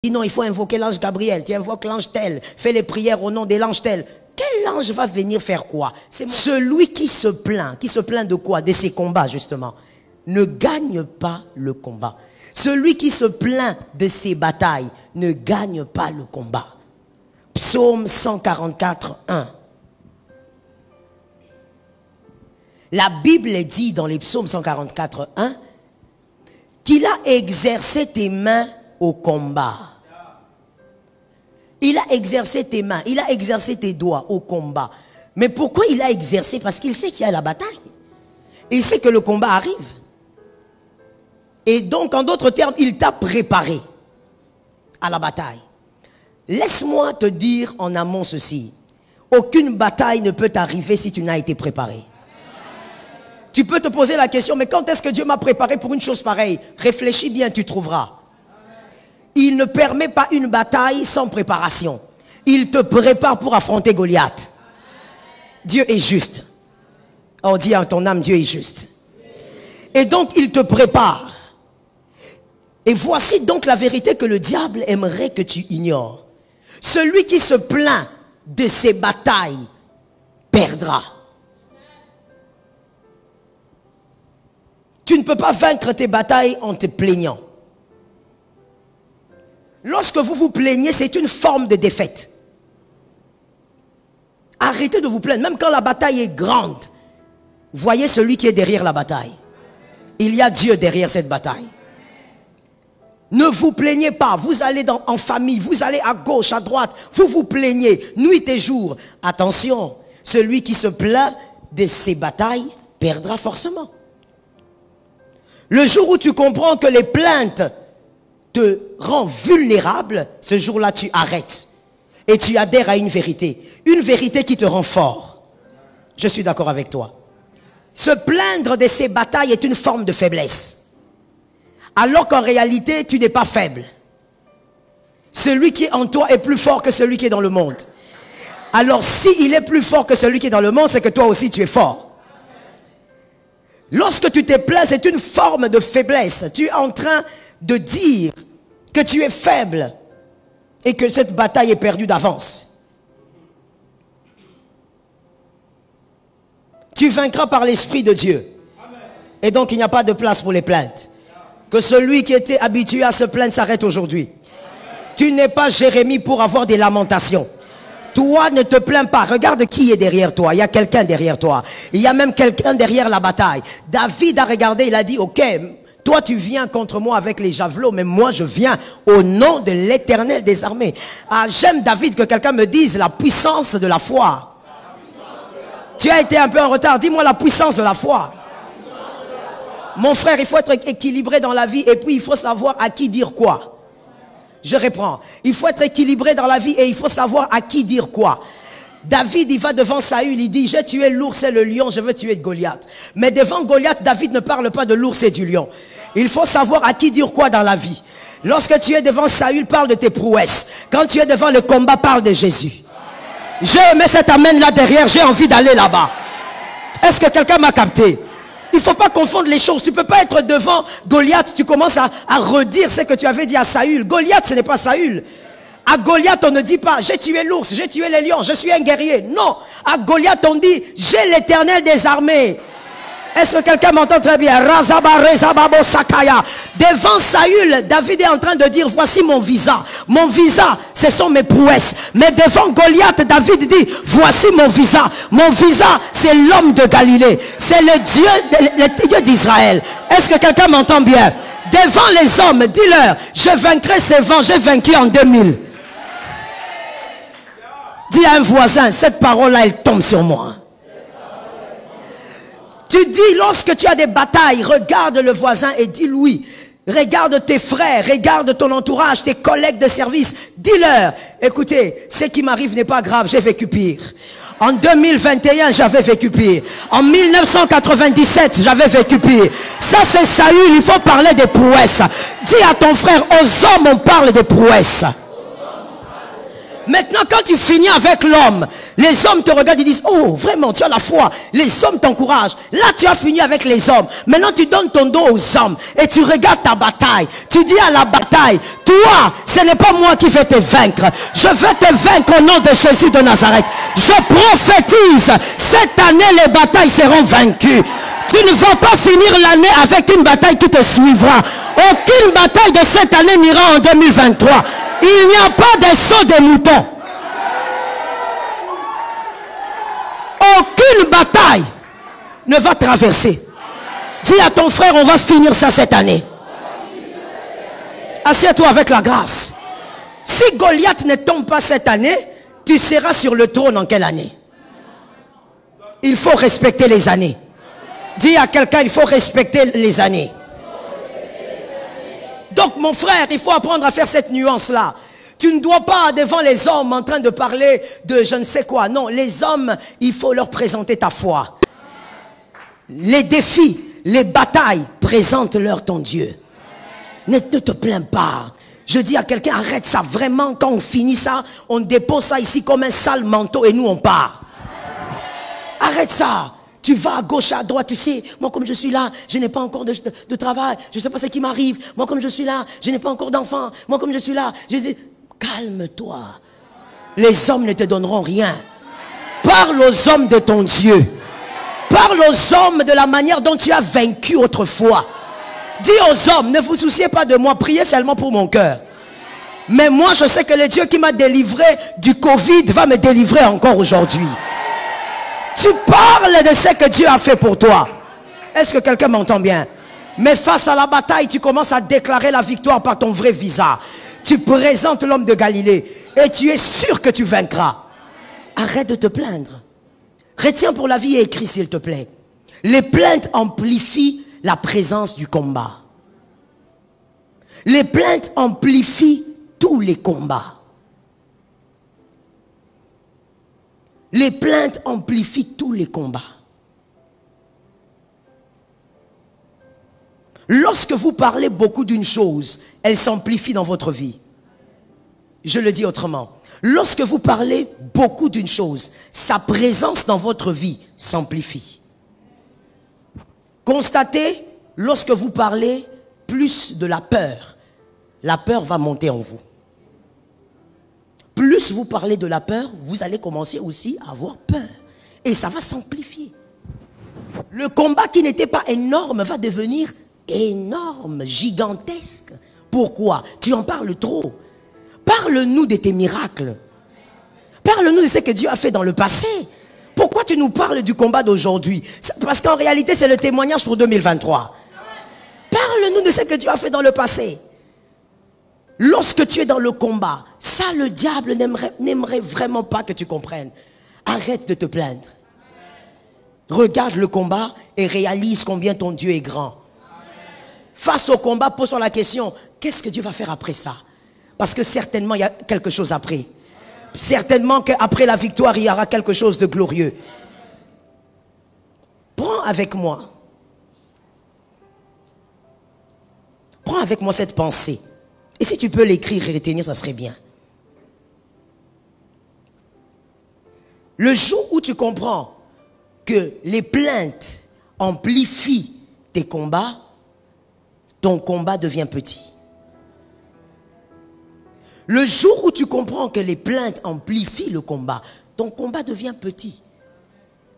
dit non, il faut invoquer l'ange Gabriel, tu invoques l'ange tel, fais les prières au nom de l'ange tel. Quel ange va venir faire quoi? C'est celui qui se plaint de quoi? De ses combats justement, ne gagne pas le combat. Celui qui se plaint de ses batailles ne gagne pas le combat. Psaume 144, 1. La Bible dit dans les psaumes 144, 1 qu'il a exercé tes mains au combat. Il a exercé tes mains, il a exercé tes doigts au combat. Mais pourquoi il a exercé? Parce qu'il sait qu'il y a la bataille. Il sait que le combat arrive. Et donc, en d'autres termes, il t'a préparé à la bataille. Laisse-moi te dire en amont ceci. Aucune bataille ne peut t'arriver si tu n'as été préparé. Tu peux te poser la question, mais quand est-ce que Dieu m'a préparé pour une chose pareille? Réfléchis bien, tu trouveras. Il ne permet pas une bataille sans préparation. Il te prépare pour affronter Goliath. Dieu est juste. Oh, dis à ton âme, Dieu est juste. Et donc, il te prépare. Et voici donc la vérité que le diable aimerait que tu ignores. Celui qui se plaint de ses batailles perdra. Tu ne peux pas vaincre tes batailles en te plaignant. Lorsque vous vous plaignez, c'est une forme de défaite. Arrêtez de vous plaindre, même quand la bataille est grande. Voyez celui qui est derrière la bataille. Il y a Dieu derrière cette bataille. Ne vous plaignez pas, vous allez en famille, vous allez à gauche, à droite, vous vous plaignez, nuit et jour. Attention, celui qui se plaint de ses batailles perdra forcément. Le jour où tu comprends que les plaintes te rendent vulnérable, ce jour-là tu arrêtes. Et tu adhères à une vérité qui te rend fort. Je suis d'accord avec toi. Se plaindre de ses batailles est une forme de faiblesse. Alors qu'en réalité, tu n'es pas faible. Celui qui est en toi est plus fort que celui qui est dans le monde. Alors s'il est plus fort que celui qui est dans le monde, c'est que toi aussi tu es fort. Lorsque tu te plains, c'est une forme de faiblesse. Tu es en train de dire que tu es faible et que cette bataille est perdue d'avance. Tu vaincras par l'Esprit de Dieu. Et donc il n'y a pas de place pour les plaintes. Que celui qui était habitué à se plaindre s'arrête aujourd'hui. Tu n'es pas Jérémie pour avoir des lamentations. Toi, ne te plains pas. Regarde qui est derrière toi. Il y a quelqu'un derrière toi. Il y a même quelqu'un derrière la bataille. David a regardé, il a dit, ok, toi tu viens contre moi avec les javelots, mais moi je viens au nom de l'Éternel des armées. Ah, j'aime David, que quelqu'un me dise la puissance de la foi. Tu as été un peu en retard. Dis-moi la puissance de la foi. Mon frère, il faut être équilibré dans la vie et puis il faut savoir à qui dire quoi. Je reprends. Il faut être équilibré dans la vie et il faut savoir à qui dire quoi. David, il va devant Saül, il dit, j'ai tué l'ours et le lion, je veux tuer Goliath. Mais devant Goliath, David ne parle pas de l'ours et du lion. Il faut savoir à qui dire quoi dans la vie. Lorsque tu es devant Saül, parle de tes prouesses. Quand tu es devant le combat, parle de Jésus. J'ai aimé cet amen là derrière, j'ai envie d'aller là-bas. Est-ce que quelqu'un m'a capté? Il ne faut pas confondre les choses. Tu ne peux pas être devant Goliath, tu commences à redire ce que tu avais dit à Saül. Goliath, ce n'est pas Saül. À Goliath, on ne dit pas, j'ai tué l'ours, j'ai tué les lions, je suis un guerrier. Non, à Goliath, on dit, j'ai l'Éternel des armées. Est-ce que quelqu'un m'entend très bien? Devant Saül, David est en train de dire, voici mon visa. Mon visa, ce sont mes prouesses. Mais devant Goliath, David dit, voici mon visa. Mon visa, c'est l'homme de Galilée. C'est le Dieu d'Israël. Est-ce que quelqu'un m'entend bien? Devant les hommes, dis-leur, je vaincrai ces vents, j'ai vaincu en 2000. Dis à un voisin, cette parole-là, elle tombe sur moi. Tu dis, lorsque tu as des batailles, regarde le voisin et dis-lui, regarde tes frères, regarde ton entourage, tes collègues de service. Dis-leur, écoutez, ce qui m'arrive n'est pas grave, j'ai vécu pire. En 2021, j'avais vécu pire. En 1997, j'avais vécu pire. Ça, c'est Saül, il faut parler des prouesses. Dis à ton frère, aux hommes, on parle des prouesses. Maintenant, quand tu finis avec l'homme, les hommes te regardent et disent, oh, vraiment, tu as la foi. Les hommes t'encouragent. Là, tu as fini avec les hommes. Maintenant, tu donnes ton dos aux hommes et tu regardes ta bataille. Tu dis à la bataille, toi, ce n'est pas moi qui vais te vaincre. Je vais te vaincre au nom de Jésus de Nazareth. Je prophétise, cette année, les batailles seront vaincues. Tu ne vas pas finir l'année avec une bataille qui te suivra. Aucune bataille de cette année n'ira en 2023. Il n'y a pas de saut des moutons. Aucune bataille ne va traverser. Dis à ton frère, on va finir ça cette année. Assieds-toi avec la grâce. Si Goliath ne tombe pas cette année, tu seras sur le trône en quelle année? Il faut respecter les années. Dis à quelqu'un, il faut respecter les années. Donc mon frère, il faut apprendre à faire cette nuance-là. Tu ne dois pas devant les hommes en train de parler de je ne sais quoi. Non, les hommes, il faut leur présenter ta foi. Les défis, les batailles, présente-leur ton Dieu. Ne te plains pas. Je dis à quelqu'un, arrête ça. Vraiment, quand on finit ça, on dépose ça ici comme un sale manteau et nous on part. Arrête ça. Tu vas à gauche, à droite, tu sais, moi comme je suis là, je n'ai pas encore de travail, je ne sais pas ce qui m'arrive. Moi comme je suis là, je n'ai pas encore d'enfant. Moi comme je suis là, je dis, calme-toi. Les hommes ne te donneront rien. Parle aux hommes de ton Dieu. Parle aux hommes de la manière dont tu as vaincu autrefois. Dis aux hommes, ne vous souciez pas de moi, priez seulement pour mon cœur. Mais moi je sais que le Dieu qui m'a délivré du Covid va me délivrer encore aujourd'hui. Tu parles de ce que Dieu a fait pour toi. Est-ce que quelqu'un m'entend bien? Mais face à la bataille, tu commences à déclarer la victoire par ton vrai visage. Tu présentes l'homme de Galilée et tu es sûr que tu vaincras. Arrête de te plaindre. Retiens pour la vie et écris s'il te plaît. Les plaintes amplifient la présence du combat. Les plaintes amplifient tous les combats. Les plaintes amplifient tous les combats. Lorsque vous parlez beaucoup d'une chose, elle s'amplifie dans votre vie. Je le dis autrement. Lorsque vous parlez beaucoup d'une chose, sa présence dans votre vie s'amplifie. Constatez, lorsque vous parlez plus de la peur va monter en vous. Plus vous parlez de la peur, vous allez commencer aussi à avoir peur. Et ça va s'amplifier. Le combat qui n'était pas énorme va devenir énorme, gigantesque. Pourquoi? Tu en parles trop. Parle-nous de tes miracles. Parle-nous de ce que Dieu a fait dans le passé. Pourquoi tu nous parles du combat d'aujourd'hui? Parce qu'en réalité, c'est le témoignage pour 2023. Parle-nous de ce que Dieu a fait dans le passé. Lorsque tu es dans le combat, ça le diable n'aimerait vraiment pas que tu comprennes. Arrête de te plaindre. Regarde le combat et réalise combien ton Dieu est grand. Face au combat, pose-toi la question, qu'est-ce que Dieu va faire après ça? Parce que certainement, il y a quelque chose après. Certainement qu'après la victoire, il y aura quelque chose de glorieux. Prends avec moi. Prends avec moi cette pensée. Et si tu peux l'écrire et retenir, ça serait bien. Le jour où tu comprends que les plaintes amplifient tes combats, ton combat devient petit. Le jour où tu comprends que les plaintes amplifient le combat, ton combat devient petit.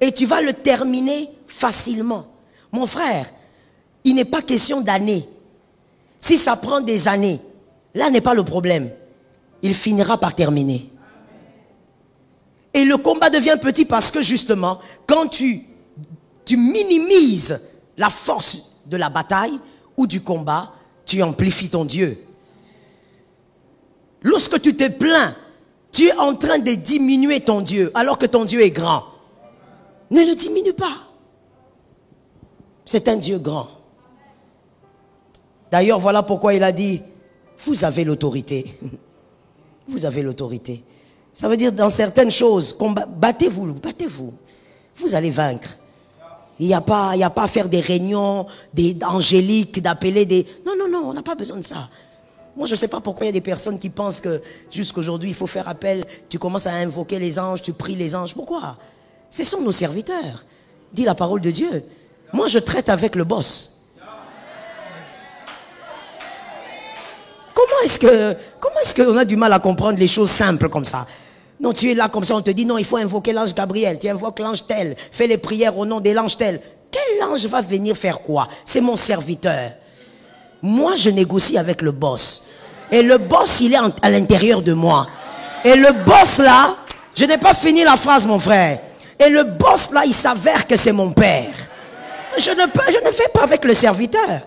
Et tu vas le terminer facilement. Mon frère, il n'est pas question d'années. Si ça prend des années, là n'est pas le problème. Il finira par terminer. Et le combat devient petit parce que justement, quand tu minimises la force de la bataille ou du combat, tu amplifies ton Dieu. Lorsque tu te plains, tu es en train de diminuer ton Dieu alors que ton Dieu est grand. Ne le diminue pas. C'est un Dieu grand. D'ailleurs, voilà pourquoi il a dit, vous avez l'autorité. Vous avez l'autorité. Ça veut dire dans certaines choses, battez-vous, battez-vous. Vous allez vaincre. Il n'y a pas à faire des réunions angéliques, d'appeler des... Non, non, non, on n'a pas besoin de ça. Moi, je ne sais pas pourquoi il y a des personnes qui pensent que jusqu'aujourd'hui, il faut faire appel. Tu commences à invoquer les anges, tu pries les anges. Pourquoi? Ce sont nos serviteurs. Dit la parole de Dieu. Moi, je traite avec le boss. Comment est-ce qu'on a du mal à comprendre les choses simples comme ça? Non, tu es là comme ça, on te dit non, il faut invoquer l'ange Gabriel. Tu invoques l'ange tel. Fais les prières au nom de l'ange tel. Quel ange va venir faire quoi? C'est mon serviteur. Moi, je négocie avec le boss. Et le boss, il est à l'intérieur de moi. Et le boss là, je n'ai pas fini la phrase, mon frère. Et le boss là, il s'avère que c'est mon père. Je ne fais pas avec le serviteur.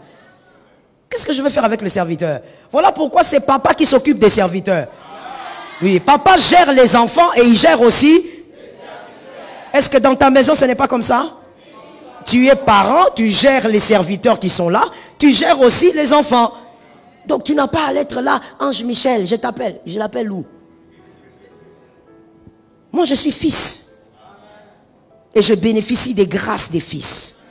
Qu'est-ce que je veux faire avec le serviteur? Voilà pourquoi c'est papa qui s'occupe des serviteurs. Oui, papa gère les enfants et il gère aussi. Est-ce que dans ta maison, ce n'est pas comme ça? Tu es parent, tu gères les serviteurs qui sont là, tu gères aussi les enfants. Donc tu n'as pas à l'être là. Ange Michel, je t'appelle. Je l'appelle où? Moi, je suis fils. Et je bénéficie des grâces des fils.